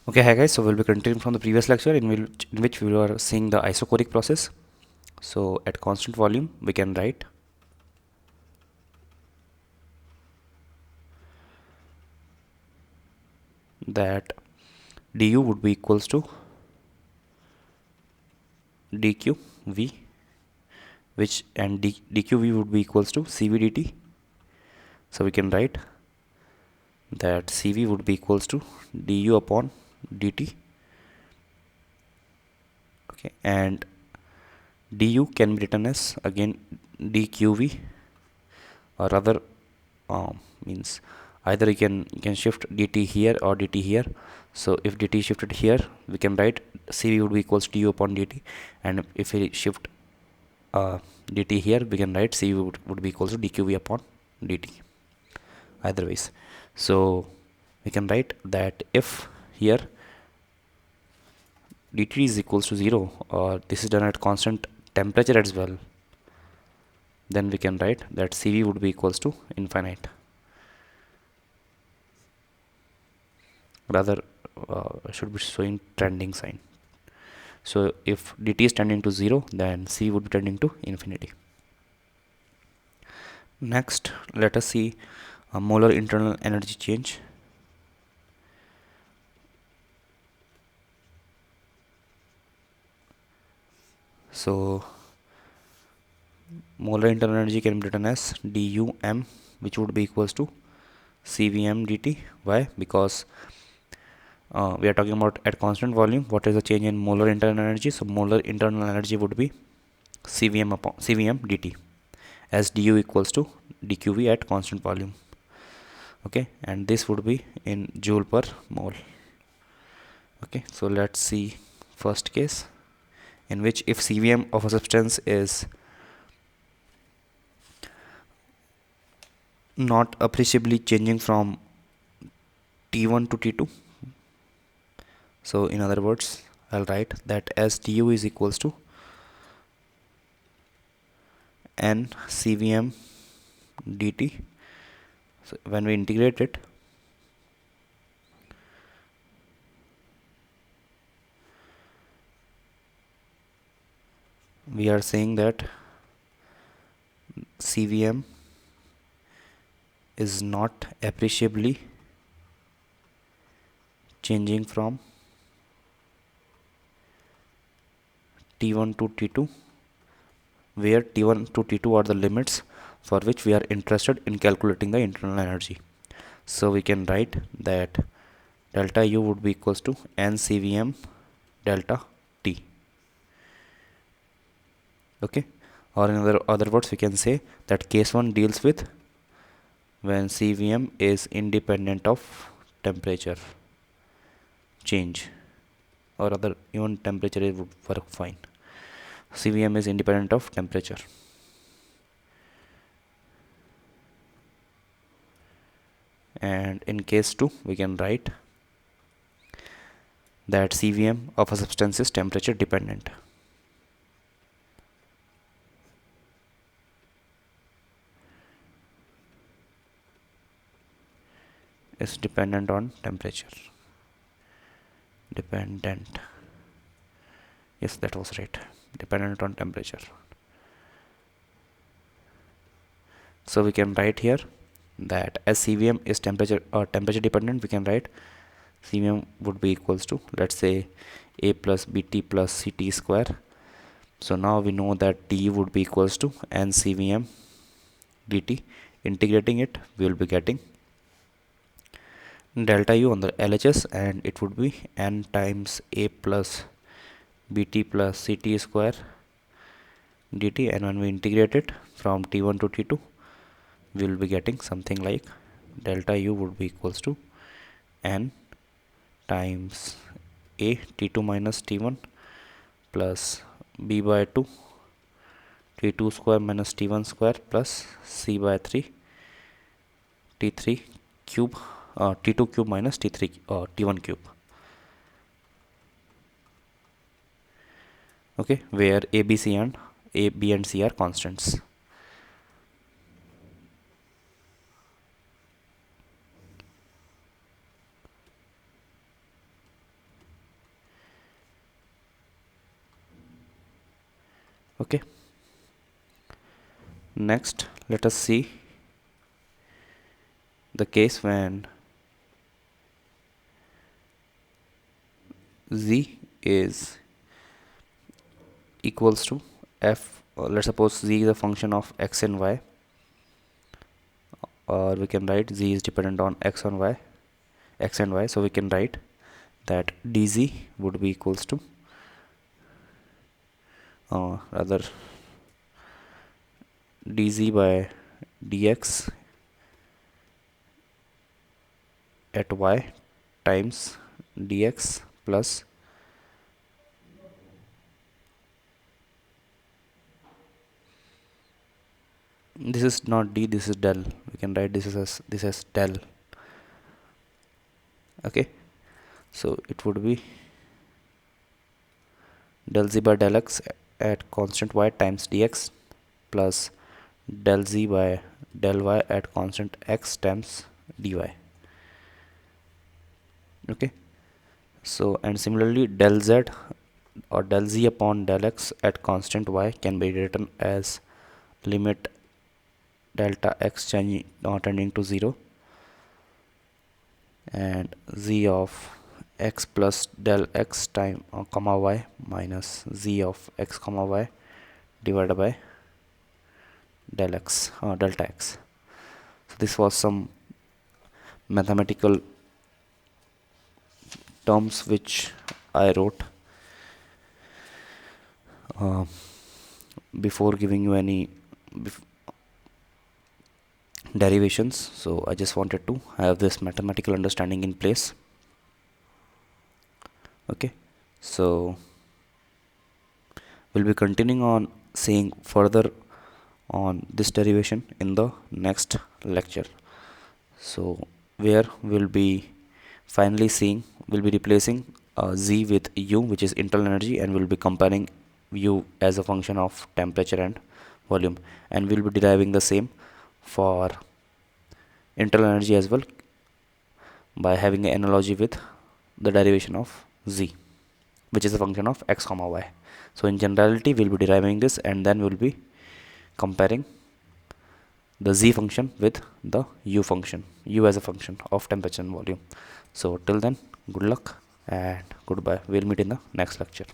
Okay, hi guys. So we'll be continuing from the previous lecture in which we were seeing the isochoric process. So at constant volume, we can write that du would be equals to dqv, which and dqv would be equals to cv dt. So we can write that cv would be equals to du upon dt. Okay, and du can be written as again dqv, or rather means either you can shift dt here or dt here. So if dt shifted here, we can write cv would be equals to du upon dt, and if we shift dt here, we can write cv would be equals to dqv upon dt, either ways. So we can write that if here dt is equals to 0, or this is done at constant temperature as well, then we can write that cv would be equals to infinite. Rather, should be showing trending sign. So if dt is tending to 0, then c would be tending to infinity. Next, let us see a molar internal energy change. So molar internal energy can be written as dum, which would be equals to cvm dt. Why? Because we are talking about at constant volume, what is the change in molar internal energy? So molar internal energy would be cvm upon cvm dt, as du equals to dqv at constant volume. Okay, and this would be in joule per mole. Okay, so let's see first case, in which if cvm of a substance is not appreciably changing from T1 to T2. So in other words, I'll write that as du is equals to n cvm dt. So when we integrate it, we are saying that cvm is not appreciably changing from T1 to T2, where T1 to T2 are the limits for which we are interested in calculating the internal energy. So we can write that delta U would be equals to n cvm delta T. Okay, or in other words, we can say that case 1 deals with when cvm is independent of temperature change, or other even temperature would work fine. cvm is independent of temperature. And in case 2, we can write that cvm of a substance is temperature dependent. Is dependent on temperature. Dependent. Yes, that was right. Dependent on temperature. So we can write here that as cvm is temperature dependent, we can write cvm would be equals to, let's say, a plus bt plus ct square. So now we know that du would be equals to n cvm dt. Integrating it, we will be getting delta u on the LHS, and it would be n times a plus bt plus ct square dt. And when we integrate it from t1 to t2, we will be getting something like delta u would be equals to n times a t2 minus t1 plus b by 2 t2 square minus t1 square plus c by 3 t3 cube, t2 cube minus t3 t1 cube. Okay, where a b and c are constants. Okay, next let us see the case when z is equals to f. Let's suppose z is a function of x and y, or we can write z is dependent on x and y. So we can write that dz would be equals to rather dz by dx at y times dx plus this is not d, this is del. We can write this as del. Okay, so it would be del z by del x at constant y times dx plus del z by del y at constant x times dy. Okay, so and similarly del z or del z upon del x at constant y can be written as limit delta x tending to 0 and z of x plus del x time comma y minus z of x comma y divided by del x delta x. So this was some mathematical terms which I wrote before giving you any derivations. So I just wanted to have this mathematical understanding in place. Okay, so we'll be continuing on seeing further on this derivation in the next lecture. So where we'll be finally we'll be replacing z with u, which is internal energy, and we'll be comparing u as a function of temperature and volume, and we'll be deriving the same for internal energy as well by having an analogy with the derivation of z, which is a function of x comma y. So in generality we'll be deriving this, and then we'll be comparing the z function with the u function, u as a function of temperature and volume. So till then, good luck and goodbye. We'll meet in the next lecture.